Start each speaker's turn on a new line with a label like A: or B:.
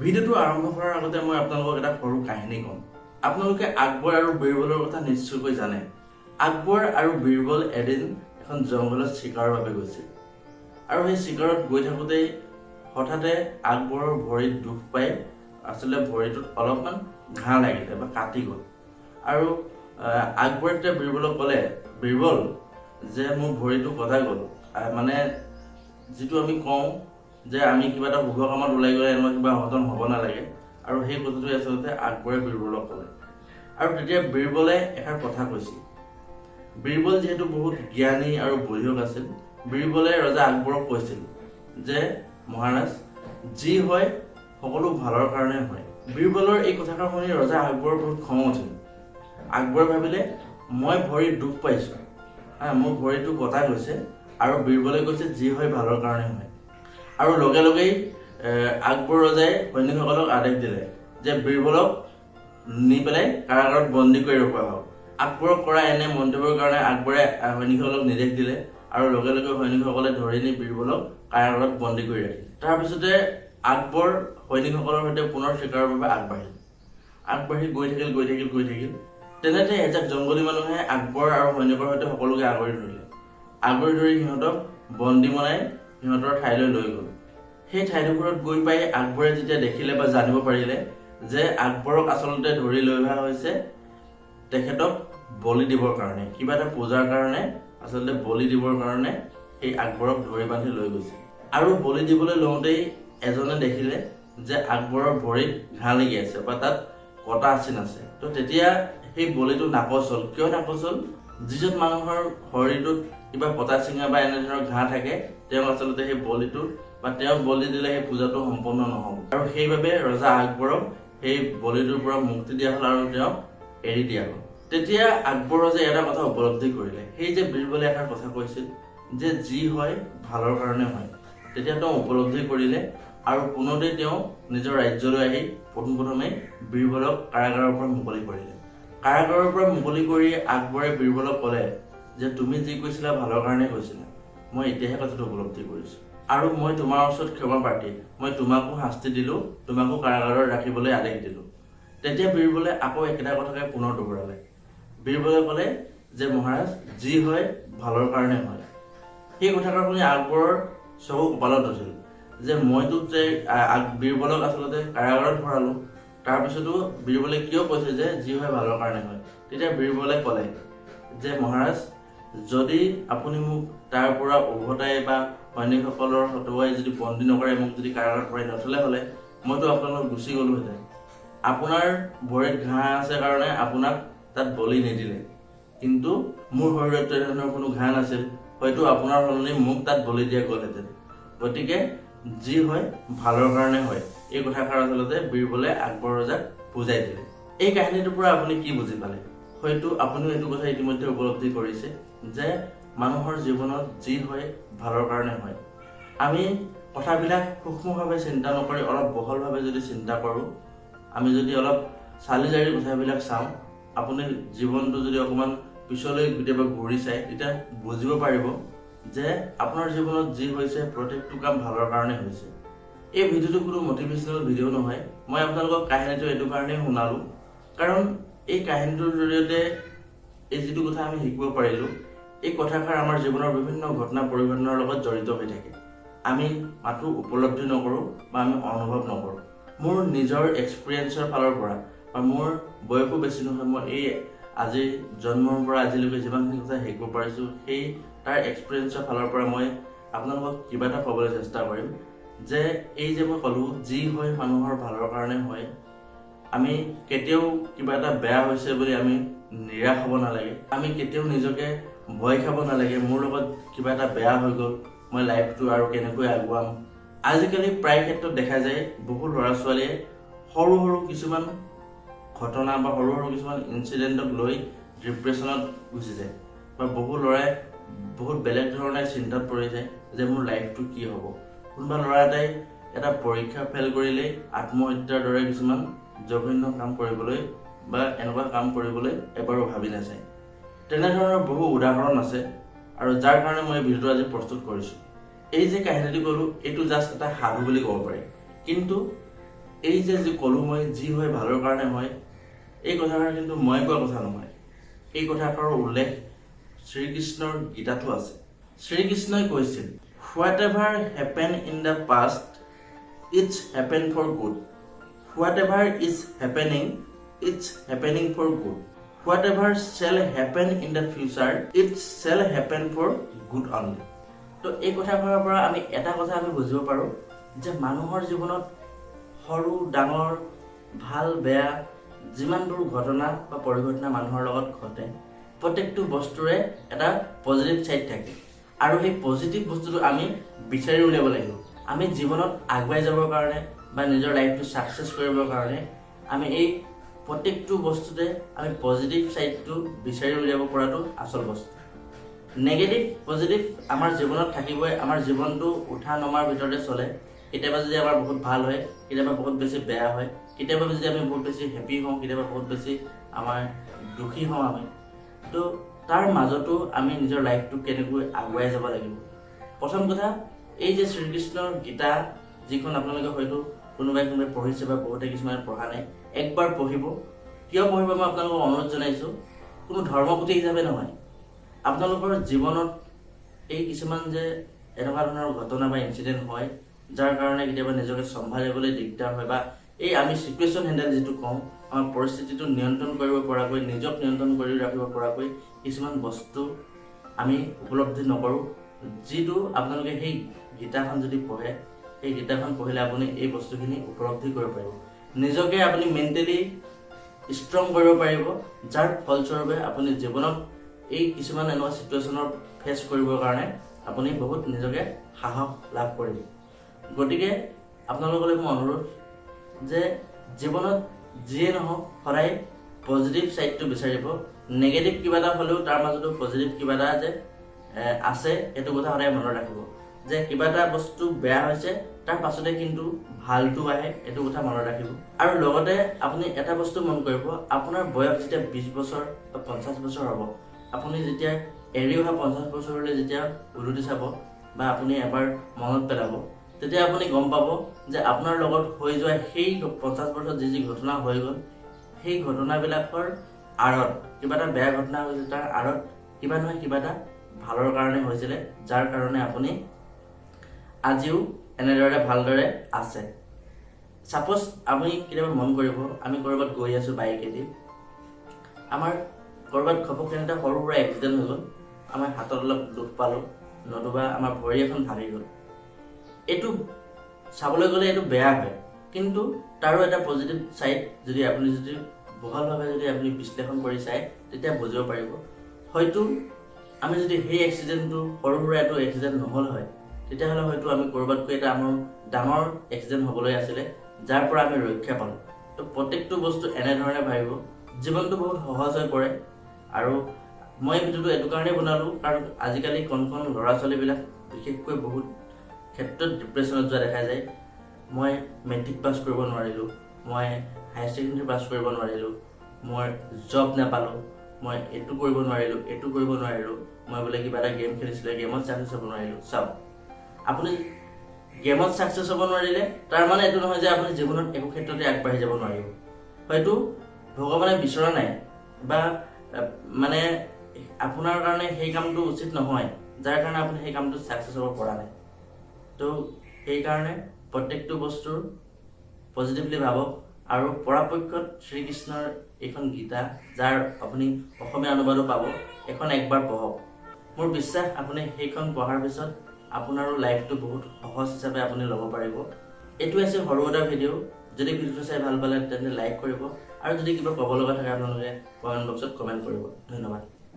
A: ভিডিওটো আৰম্ভ কৰাৰ আগতে মই আপোনালোকক এটা সৰু কাহিনী ক'ম। আপোনালোকে আকবৰ আৰু বীৰবলৰ কথা নিশ্চয়কৈ জানে। আকবৰ আৰু বীৰবল এদিন এখন জংঘলত চিকাৰৰ বাবে গৈছিল আৰু সেই চিকাৰত গৈ থাকোঁতেই হঠাতে আকবৰৰ ভৰিত দুখ পাই আচলতে ভৰিটোত অলপমান ঘাঁ লাগিলে বা কাটি গ'ল আৰু আকবৰে তেতিয়া বীৰবলক ক'লে, বীৰবল যে মোৰ ভৰিটো কটা গ'ল, মানে যিটো আমি কওঁ যে আমি কিবা এটা শুভ কামত ওলাই গ'লে এনেকুৱা কিবা অঘটন হ'ব নালাগে, আৰু সেই কথাটোৱে আচলতে আকবৰে বীৰবলক ক'লে। আৰু তেতিয়া বীৰবলে এষাৰ কথা কৈছিল। বীৰবল যিহেতু বহুত জ্ঞানী আৰু বুদ্ধিক আছিল, বীৰবলে ৰজা আকবৰক কৈছিল যে মহাৰাজ, যি হয় সকলো ভালৰ কাৰণে হয়। বীৰবলৰ এই কথাষাৰ শুনি ৰজা আকবৰৰ বহুত খং উঠিল। আকবৰে ভাবিলে, মই ভৰিত দুখ পাইছোঁ, মোৰ ভৰিটো কটা গৈছে, আৰু বীৰবলে কৈছে যি হয় ভালৰ কাৰণে হয়। আৰু লগে লগেই আকবৰ ৰজাই সৈনিকসকলক আদেশ দিলে যে বীৰবলক নি পেলাই কাৰাগাৰত বন্দী কৰি ৰখোৱা হওক। আকবৰক কৰা এনে মন্তব্যৰ কাৰণে আকবৰে সৈনিকসকলক নিৰ্দেশ দিলে আৰু লগে লগে সৈনিকসকলে ধৰি নি বীৰবলক কাৰাগাৰত বন্দী কৰি ৰাখিলে। তাৰপিছতে আকবৰ সৈনিকসকলৰ সৈতে পুনৰ চিকাৰৰ বাবে আগবাঢ়ি গৈ থাকিল। তেনেতে এজাক জংগলী মানুহে আকবৰ আৰু সৈনিকৰ সৈতে সকলোকে আগুৰি ধৰি সিহঁতক বন্দী বনাই সিহঁতৰ ঠাইলৈ লৈ গ'ল। সেই ঠাইডোখৰত গৈ পাই আকবৰে যেতিয়া দেখিলে বা জানিব পাৰিলে যে আকবৰক আচলতে ধৰি লৈ অহা হৈছে তেখেতক বলি দিবৰ কাৰণে, কিবা এটা পূজাৰ কাৰণে আচলতে বলি দিবৰ কাৰণে সেই আকবৰক ধৰি বান্ধি লৈ গৈছে। আৰু বলি দিবলৈ লওঁতেই এজনে দেখিলে যে আকবৰৰ ভৰিত ঘাঁ লাগি আছে বা তাত কটা চিন আছে। তো তেতিয়া সেই বলিটো নাকচ হ'ল। কিয় নাকচ হ'ল? যিজন মানুহৰ শৰীৰটোত কিবা কটা চিঙা বা এনে ধৰণৰ ঘাঁ থাকে, তেওঁ আচলতে সেই বলিটো বা তেওঁক বলি দিলে সেই পূজাটো সম্পন্ন নহ'ব। আৰু সেইবাবে ৰজা আকবৰক সেই বলিটোৰ পৰা মুক্তি দিয়া হ'ল আৰু তেওঁক এৰি দিয়া হ'ল। তেতিয়া আকবৰ ৰজাই এটা কথা উপলব্ধি কৰিলে, সেই যে বীৰবলে এষাৰ কথা কৈছিল যে যি হয় ভালৰ কাৰণে হয়, তেতিয়া তেওঁ উপলব্ধি কৰিলে আৰু পুনতেই তেওঁ নিজৰ ৰাজ্যলৈ আহি পোনপ্ৰথমে বীৰবলক কাৰাগাৰৰ পৰা মুকলি কৰিলে। কাৰাগাৰৰ পৰা মুকলি কৰি আকবৰে বীৰবলক ক'লে যে তুমি যি কৈছিলা ভালৰ কাৰণে কৈছিলা, মই এতিয়াহে কথাটো উপলব্ধি কৰিছোঁ, আৰু মই তোমাৰ ওচৰত ক্ষমা প্ৰাৰ্থী, মই তোমাকো শাস্তি দিলোঁ, তোমাকো কাৰাগাৰত ৰাখিবলৈ আদেশ দিলোঁ। তেতিয়া বীৰবলে আকৌ একেটা কথাকে পুনৰ দোহৰালে। বীৰবলে ক'লে যে মহাৰাজ, যি হয় ভালৰ কাৰণে হয়। সেই কথাষাৰ শুনি আকবৰৰ চকু কপালত উঠিল যে মইতো যে বীৰবলক আচলতে কাৰাগাৰত ভৰালোঁ, তাৰপিছতো বীৰবলে কিয় কৈছে যে যি হয় ভালৰ কাৰণে হয়। তেতিয়া বীৰবলে ক'লে যে মহাৰাজ, যদি আপুনি মোক তাৰ পৰা উভতাই বা সৈনিকসকলৰ হতুৱাই যদি বন্দী নকৰে, মোক যদি কাৰাগাৰত ভৰাই নথলে হ'লে, মইতো আপোনালোক গুচি গ'লোহেঁতেন। আপোনাৰ ভৰিত ঘাঁ আছে কাৰণে আপোনাক তাত বলি নিদিলে, কিন্তু মোৰ শৰীৰত তেনেধৰণৰ কোনো ঘাঁ নাছিল, হয়তো আপোনাৰ সলনি মোক তাত বলি দিয়া গ'লহেঁতেন। গতিকে যি হয় ভালৰ কাৰণে হয়, এই কথাষাৰ আচলতে বীৰবলে আকবৰ ৰজাক বুজাই দিলে। এই কাহিনীটোৰ পৰা আপুনি কি বুজি পালে? হয়তো আপুনিও এইটো কথা ইতিমধ্যে উপলব্ধি কৰিছে যে মানুহৰ জীৱনত যি হয় ভালৰ কাৰণে হয়। আমি কথাবিলাক সূক্ষ্মভাৱে চিন্তা নকৰি অলপ বহলভাৱে যদি চিন্তা কৰোঁ, আমি যদি অলপ চালি জাৰি কথাবিলাক চাওঁ, আপুনি জীৱনটো যদি অকণমান পিছলৈ কেতিয়াবা ঘূৰি চায়, তেতিয়া বুজিব পাৰিব যে আপোনাৰ জীৱনত যি হৈছে প্ৰত্যেকটো কাম ভালৰ কাৰণে হৈছে। এই ভিডিঅ'টো কোনো মটিভেশ্যনেল ভিডিঅ' নহয়। মই আপোনালোকক কাহিনীটো এইটো কাৰণেই শুনালোঁ, কাৰণ এই কাহিনীটোৰ জৰিয়তে এই যিটো কথা আমি শিকিব পাৰিলোঁ, এই কথাষাৰ আমাৰ জীৱনৰ বিভিন্ন ঘটনা পৰিঘটনাৰ লগত জড়িত হৈ থাকে। আমি মাথো উপলব্ধি নকৰোঁ বা আমি অনুভৱ নকৰোঁ। মোৰ নিজৰ এক্সপিৰিয়েঞ্চৰ ফালৰ পৰা বা মোৰ বয়সো বেছি নহয়, মই এই আজি জন্মৰ পৰা আজিলৈকে যিমানখিনি কথা শিকিব পাৰিছোঁ, সেই তাৰ এক্সপিৰিয়েঞ্চৰ ফালৰ পৰা মই আপোনালোকক কিবা এটা ক'বলৈ চেষ্টা কৰিম যে এই যে মই ক'লোঁ যি হয় মানুহৰ ভালৰ কাৰণে হয়, আমি কেতিয়াও কিবা এটা বেয়া হৈছে বুলি আমি নিৰাশ হ'ব নালাগে। আমি কেতিয়াও নিজকে ভয় খাব নালাগে, মোৰ লগত কিবা এটা বেয়া হৈ গ'ল, মই লাইফটো আৰু কেনেকৈ আগুৱাম। আজিকালি প্ৰায় ক্ষেত্ৰত দেখা যায় বহু ল'ৰা ছোৱালীয়ে সৰু সৰু কিছুমান ঘটনা বা সৰু সৰু কিছুমান ইনচিডেণ্টক লৈ ডিপ্ৰেশ্যনত গুচি যায়, বা বহু ল'ৰাই বহুত বেলেগ ধৰণে চিন্তাত পৰি যায় যে মোৰ লাইফটো কি হ'ব। কোনোবা ল'ৰা এটাই এটা পৰীক্ষা ফেইল কৰিলেই আত্মহত্যাৰ দৰে কিছুমান জঘন্য কাম কৰিবলৈ বা এনেকুৱা কাম কৰিবলৈ এবাৰো ভাবি নাযায়। তেনেধৰণৰ বহু উদাহৰণ আছে, আৰু যাৰ কাৰণে মই এই ভিডিঅ'টো আজি প্ৰস্তুত কৰিছোঁ। এই যে কাহিনীটো ক'লোঁ, এইটো জাষ্ট এটা সাধু বুলি ক'ব পাৰি, কিন্তু এই যে ক'লো মই যি হয় ভালৰ কাৰণে হয়, এই কথাষাৰ কিন্তু মই কোৱা কথা নহয়। এই কথাষাৰৰ উল্লেখ শ্ৰীকৃষ্ণৰ গীতাতো আছে। শ্ৰীকৃষ্ণই কৈছিল, whatever happen in the past it's happen for good, whatever is happening it's happening for good, whatever shall happen in the future it's shall happen for good only. তো এই কথাষাৰৰ পৰা আমি এটা কথা আমি বুজিব পাৰোঁ যে মানুহৰ জীৱনত সৰু ডাঙৰ ভাল বেয়া যিমানবোৰ ঘটনা বা পৰিঘটনা মানুহৰ লগত ঘটে, প্ৰত্যেকটো বস্তুৰে এটা পজিটিভ ছাইড থাকে আৰু সেই পজিটিভ বস্তুটো আমি বিচাৰি উলিয়াব লাগিব। আমি জীৱনত আগুৱাই যাবৰ কাৰণে বা নিজৰ লাইফটো ছাকচেছ কৰিবৰ কাৰণে আমি এই প্ৰত্যেকটো বস্তুতে আমি পজিটিভ ছাইডটো বিচাৰি উলিয়াব পৰাটো আচল বস্তু। নেগেটিভ পজিটিভ আমাৰ জীৱনত থাকিবই। আমাৰ জীৱনটো উঠা নমাৰ ভিতৰতে চলে। কেতিয়াবা যদি আমাৰ বহুত ভাল হয়, কেতিয়াবা বহুত বেছি বেয়া হয়, কেতিয়াবা যদি আমি বহুত বেছি হেপী হওঁ, কেতিয়াবা বহুত বেছি আমাৰ দুখী হওঁ আমি। তো তাৰ মাজতো আমি নিজৰ লাইফটো কেনেকৈ আগুৱাই যাব লাগিব। প্ৰথম কথা, এই যে শ্ৰীকৃষ্ণৰ গীতা, যিখন আপোনালোকে হয়তো কোনোবাই পঢ়িছে বা বহুতে কিছুমানে পঢ়া নাই, একবাৰ পঢ়িব। কিয় পঢ়িব মই আপোনালোকক অনুৰোধ জনাইছোঁ, কোনো ধৰ্মপুথি হিচাপে নহয়। আপোনালোকৰ জীৱনত এই কিছুমান যে এনেকুৱা ধৰণৰ ঘটনা বা ইনচিডেণ্ট হয়, যাৰ কাৰণে কেতিয়াবা নিজকে চম্ভালিবলৈ দিগদাৰ হয় বা এই আমি চিটুৱেশ্যন হেণ্ডেল যিটো কওঁ, আমাৰ পৰিস্থিতিটো নিয়ন্ত্ৰণ কৰিব পৰাকৈ, নিজক নিয়ন্ত্ৰণ কৰি ৰাখিব পৰাকৈ কিছুমান বস্তু আমি উপলব্ধি নকৰোঁ, যিটো আপোনালোকে সেই গীতাখন যদি পঢ়ে, সেই গীতাখন পঢ়িলে আপুনি এই বস্তুখিনি উপলব্ধি কৰিব পাৰিব। নিজকে আপুনি মেণ্টেলি ষ্ট্ৰং কৰিব পাৰিব, যাৰ ফলস্বৰূপে আপুনি জীৱনত এই কিছুমান এনেকুৱা চিটুৱেশ্যনৰ ফেচ কৰিবৰ কাৰণে আপুনি বহুত নিজকে সাহস লাভ কৰিব। গতিকে আপোনালোকলৈ মোৰ অনুৰোধ যে জীৱনত যিয়ে নহওক সদায় পজিটিভ ছাইডটো বিচাৰিব। নেগেটিভ কিবা এটা হ'লেও তাৰ মাজতো পজিটিভ কিবা এটা যে আছে, সেইটো কথা সদায় মনত ৰাখিব। যে কিবা এটা বস্তু বেয়া হৈছে, তাৰ পাছতে কিন্তু ভালটো আহে, এইটো কথা মনত ৰাখিব। আৰু লগতে আপুনি এটা বস্তু মন কৰিব, আপোনাৰ বয়স যেতিয়া 20 বছৰ বা 50 বছৰ হ'ব, আপুনি যেতিয়া এৰি অহা 50 বছৰলৈ যেতিয়া উলটি চাব বা আপুনি এবাৰ মনত পেলাব, তেতিয়া আপুনি গম পাব যে আপোনাৰ লগত হৈ যোৱা সেই 50 বছৰত যি ঘটনা হৈ গ'ল, সেই ঘটনাবিলাকৰ আঁৰত কিবা এটা বেয়া ঘটনা হৈছিল, তাৰ আঁৰত কিবা নহয় কিবা এটা ভালৰ কাৰণে হৈছিলে, যাৰ কাৰণে আপুনি আজিও এনেদৰে ভালদৰে আছে। ছাপ'জ আপুনি কেতিয়াবা মন কৰিব, আমি ক'ৰবাত গৈ আছোঁ বাইকেদি, আমাৰ ক'ৰবাত ঘপককৈ এটা সৰু সুৰা এক্সিডেণ্ট হৈ গ'ল, আমাৰ হাতত অলপ দুখ পালোঁ, নতুবা আমাৰ ভৰি এখন ভাঙি গ'ল। এইটো চাবলৈ গ'লে এইটো বেয়া হয়, কিন্তু তাৰো এটা পজিটিভ ছাইড যদি আপুনি বহলভাৱে যদি আপুনি বিশ্লেষণ কৰি চায়, তেতিয়া বুজিব পাৰিব। হয়তো আমি যদি সেই এক্সিডেণ্টটো সৰু সুৰা এইটো এক্সিডেণ্ট নহ'ল হয়, তেতিয়াহ'লে হয়তো আমি ক'ৰবাতকৈ এটা আমাৰ ডাঙৰ এক্সিডেণ্ট হ'বলৈ আছিলে, যাৰ পৰা আমি ৰক্ষা পালোঁ। তো প্ৰত্যেকটো বস্তু এনেধৰণে ভাবিব, জীৱনটো বহুত সহজ হৈ পৰে। আৰু মই ভিডিঅ'টো এইটো কাৰণেই বনালোঁ, কাৰণ আজিকালি কণ ল'ৰা ছোৱালীবিলাক বিশেষকৈ বহুত ক্ষেত্ৰত ডিপ্ৰেশ্যনত যোৱা দেখা যায়। মই মেট্ৰিক পাছ কৰিব নোৱাৰিলোঁ, মই হায়াৰ ছেকেণ্ডেৰী পাছ কৰিব নোৱাৰিলোঁ, মই জব নাপালোঁ, মই এইটো কৰিব নোৱাৰিলোঁ, মই বোলে কিবা এটা গেম খেলিছিলোঁ, গেমত ছাকচেছ হ'ব নোৱাৰিলোঁ। চাওক, আপুনি গেমত ছাকচেছ হ'ব নোৱাৰিলে তাৰ মানে এইটো নহয় যে আপুনি জীৱনত একো ক্ষেত্ৰতে আগবাঢ়ি যাব নোৱাৰিব। হয়তো ভগৱানে বিচৰা নাই বা মানে আপোনাৰ কাৰণে সেই কামটো উচিত নহয়, যাৰ কাৰণে আপুনি সেই কামটো ছাকচেছ হ'ব পৰা নাই। তো সেইকাৰণে প্ৰত্যেকটো বস্তুৰ পজিটিভলি ভাবক। আৰু পৰাপক্ষত শ্ৰীকৃষ্ণৰ এইখন গীতা, যাৰ আপুনি অসমীয়া অনুবাদো পাব, এখন একবাৰ পঢ়ক। মোৰ বিশ্বাস আপুনি সেইখন পঢ়াৰ পিছত আপোনাৰো লাইফটো বহুত সহজ হিচাপে আপুনি ল'ব পাৰিব। এইটো আছে সৰু এটা ভিডিঅ'। যদি ভিডিঅ'টো চাই ভাল পালে তেন্তে লাইক কৰিব, আৰু যদি কিবা ক'ব লগা থাকে আপোনালোকে কমেণ্ট বক্সত কমেণ্ট কৰিব। ধন্যবাদ।